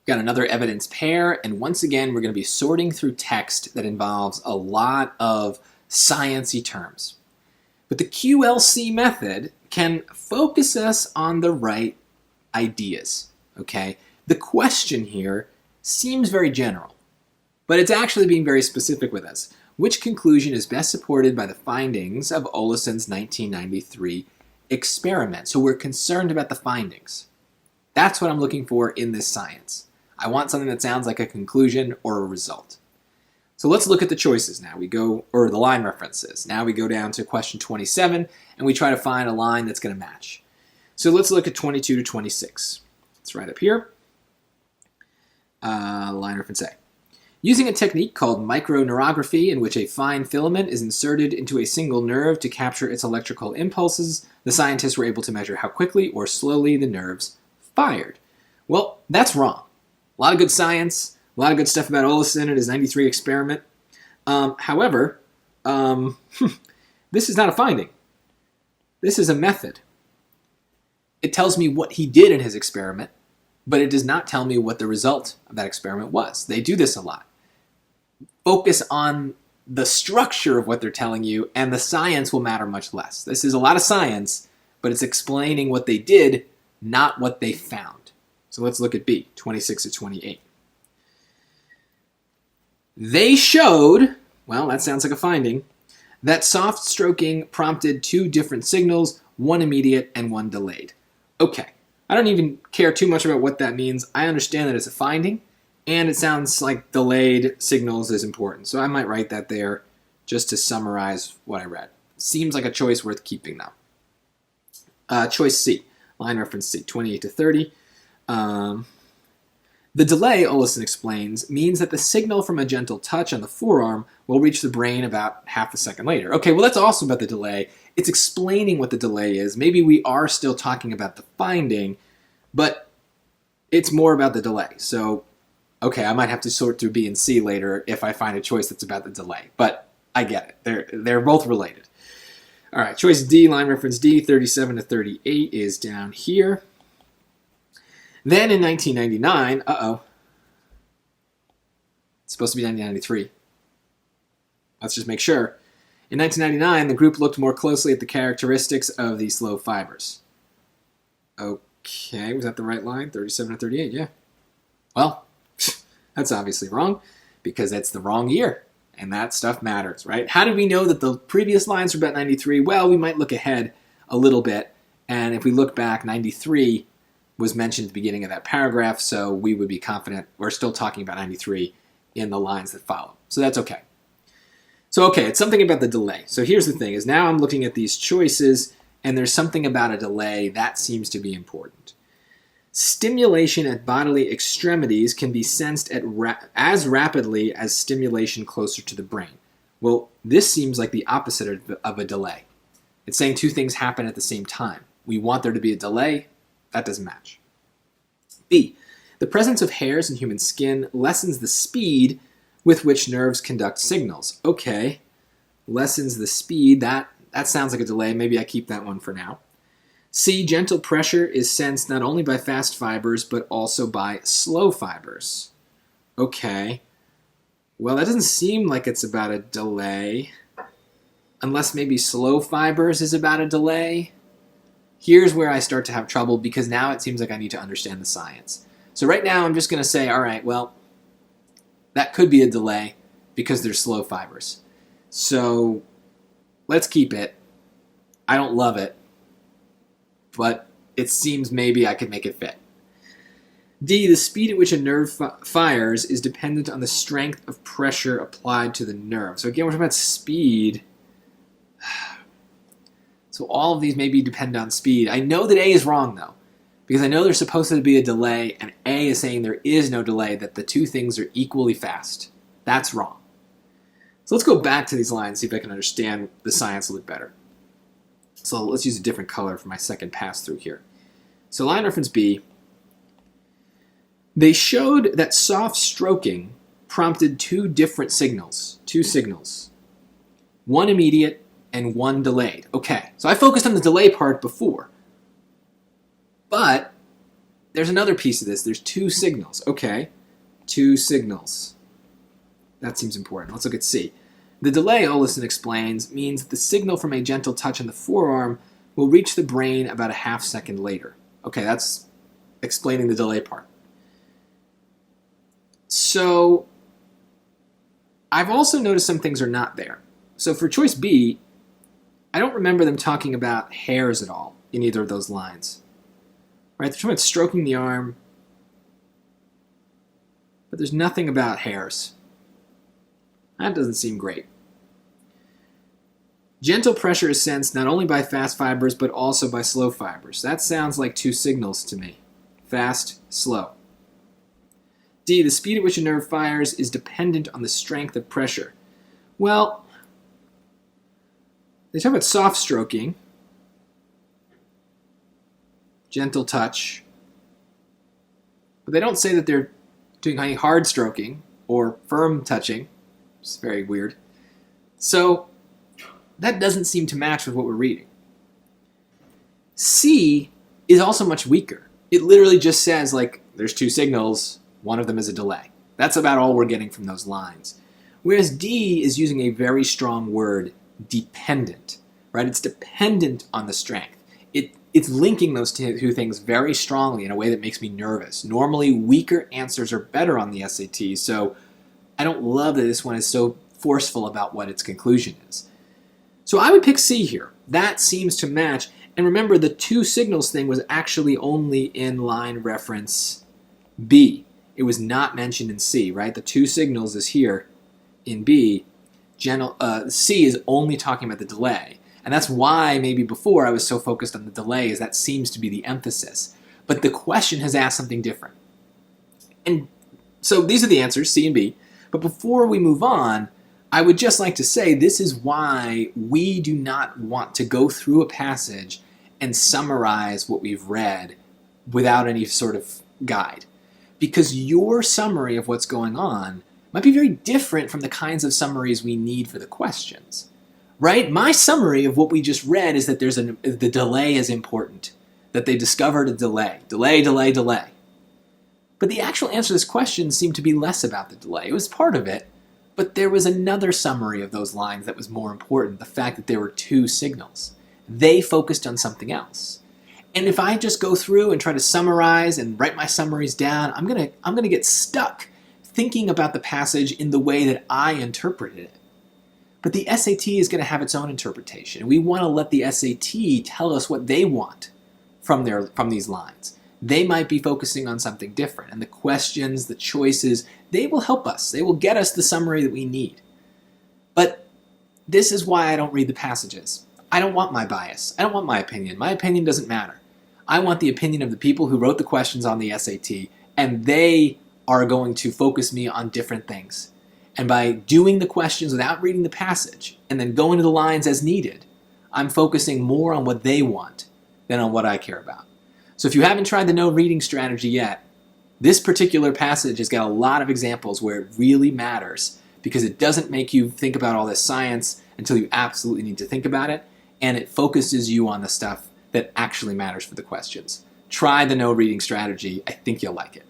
Got another evidence pair, and once again, we're going to be sorting through text that involves a lot of sciencey terms. But the QLC method can focus us on the right ideas, okay? The question here seems very general, but it's actually being very specific with us. Which conclusion is best supported by the findings of Oleson's 1993 experiment? So we're concerned about the findings. That's what I'm looking for in this science. I want something that sounds like a conclusion or a result. So let's look at the choices now. Or the line references. Now we go down to question 27, and we try to find a line that's going to match. So let's look at 22 to 26. It's right up here. Line reference A. Using a technique called microneurography, in which a fine filament is inserted into a single nerve to capture its electrical impulses, the scientists were able to measure how quickly or slowly the nerves fired. Well, that's wrong. A lot of good science, a lot of good stuff about Oleson and his 93 experiment. However, this is not a finding. This is a method. It tells me what he did in his experiment, but it does not tell me what the result of that experiment was. They do this a lot. Focus on the structure of what they're telling you, and the science will matter much less. This is a lot of science, but it's explaining what they did, not what they found. So let's look at B, 26 to 28. They showed, well, that sounds like a finding, that soft stroking prompted two different signals, one immediate and one delayed. Okay, I don't even care too much about what that means. I understand that it's a finding, and it sounds like delayed signals is important. So I might write that there just to summarize what I read. Seems like a choice worth keeping, though. Choice C, line reference C, 28 to 30. The delay, Oleson explains, means that the signal from a gentle touch on the forearm will reach the brain about half a second later. Okay, well, that's also about the delay. It's explaining what the delay is. Maybe we are still talking about the finding, but it's more about the delay. So, okay, I might have to sort through B and C later if I find a choice that's about the delay, but I get it. They're both related. All right, choice D, line reference D, 37 to 38 is down here. Then in 1999, it's supposed to be 1993. Let's just make sure. In 1999, the group looked more closely at the characteristics of these slow fibers. Okay, was that the right line? 37 to 38, yeah. Well, that's obviously wrong, because that's the wrong year, and that stuff matters, right? How do we know that the previous lines were about 93? Well, we might look ahead a little bit, and if we look back, 93 was mentioned at the beginning of that paragraph, so we would be confident we're still talking about 93 in the lines that follow. So that's okay. So okay, it's something about the delay. So here's the thing, is now I'm looking at these choices, and there's something about a delay that seems to be important. Stimulation at bodily extremities can be sensed at as rapidly as stimulation closer to the brain. Well, this seems like the opposite of a delay. It's saying two things happen at the same time. We want there to be a delay. That doesn't match. B, the presence of hairs in human skin lessens the speed with which nerves conduct signals. Okay, lessens the speed. That sounds like a delay. Maybe I keep that one for now. C, gentle pressure is sensed not only by fast fibers, but also by slow fibers. Okay, well, that doesn't seem like it's about a delay, unless maybe slow fibers is about a delay. Here's where I start to have trouble, because now it seems like I need to understand the science. So right now I'm just going to say, all right, well, that could be a delay because they're slow fibers. So let's keep it. I don't love it, but it seems maybe I could make it fit. D, the speed at which a nerve fires is dependent on the strength of pressure applied to the nerve. So again, we're talking about speed. So all of these maybe depend on speed. I know that A is wrong, though, because I know there's supposed to be a delay, and A is saying there is no delay, that the two things are equally fast. That's wrong. So let's go back to these lines, see if I can understand the science a little bit better. So let's use a different color for my second pass through here. So line reference B, they showed that soft stroking prompted two signals, one immediate and one delayed. Okay, so I focused on the delay part before, but there's another piece of this. There's two signals. Okay, two signals. That seems important. Let's look at C. The delay, Olison explains, means that the signal from a gentle touch on the forearm will reach the brain about a half second later. Okay, that's explaining the delay part. So I've also noticed some things are not there. So for choice B, I don't remember them talking about hairs at all in either of those lines. Right? They're talking about stroking the arm, but there's nothing about hairs. That doesn't seem great. Gentle pressure is sensed not only by fast fibers, but also by slow fibers. That sounds like two signals to me. Fast, slow. D, the speed at which a nerve fires is dependent on the strength of pressure. Well, they talk about soft stroking, gentle touch, but they don't say that they're doing any hard stroking or firm touching. It's very weird. So that doesn't seem to match with what we're reading. C is also much weaker. It literally just says, like, there's two signals, one of them is a delay. That's about all we're getting from those lines. Whereas D is using a very strong word, dependent, right? It's dependent on the strength. It's linking those two things very strongly in a way that makes me nervous. Normally, weaker answers are better on the SAT, so I don't love that this one is so forceful about what its conclusion is. So I would pick C here. That seems to match. And remember, the two signals thing was actually only in line reference B. It was not mentioned in C, right? The two signals is here in B. C is only talking about the delay. And that's why maybe before I was so focused on the delay, is that seems to be the emphasis. But the question has asked something different. And so these are the answers, C and B. But before we move on, I would just like to say this is why we do not want to go through a passage and summarize what we've read without any sort of guide. Because your summary of what's going on might be very different from the kinds of summaries we need for the questions. Right? My summary of what we just read is that the delay is important, that they discovered a delay. Delay, delay, delay. But the actual answer to this question seemed to be less about the delay. It was part of it, but there was another summary of those lines that was more important, the fact that there were two signals. They focused on something else. And if I just go through and try to summarize and write my summaries down, I'm gonna get stuck thinking about the passage in the way that I interpreted it. But the SAT is going to have its own interpretation, and we want to let the SAT tell us what they want from these lines. They might be focusing on something different, and the questions, the choices, they will help us. They will get us the summary that we need. But this is why I don't read the passages. I don't want my bias. I don't want my opinion. My opinion doesn't matter. I want the opinion of the people who wrote the questions on the SAT, and they are going to focus me on different things. And by doing the questions without reading the passage and then going to the lines as needed, I'm focusing more on what they want than on what I care about. So if you haven't tried the no reading strategy yet, this particular passage has got a lot of examples where it really matters because it doesn't make you think about all this science until you absolutely need to think about it, and it focuses you on the stuff that actually matters for the questions. Try the no reading strategy. I think you'll like it.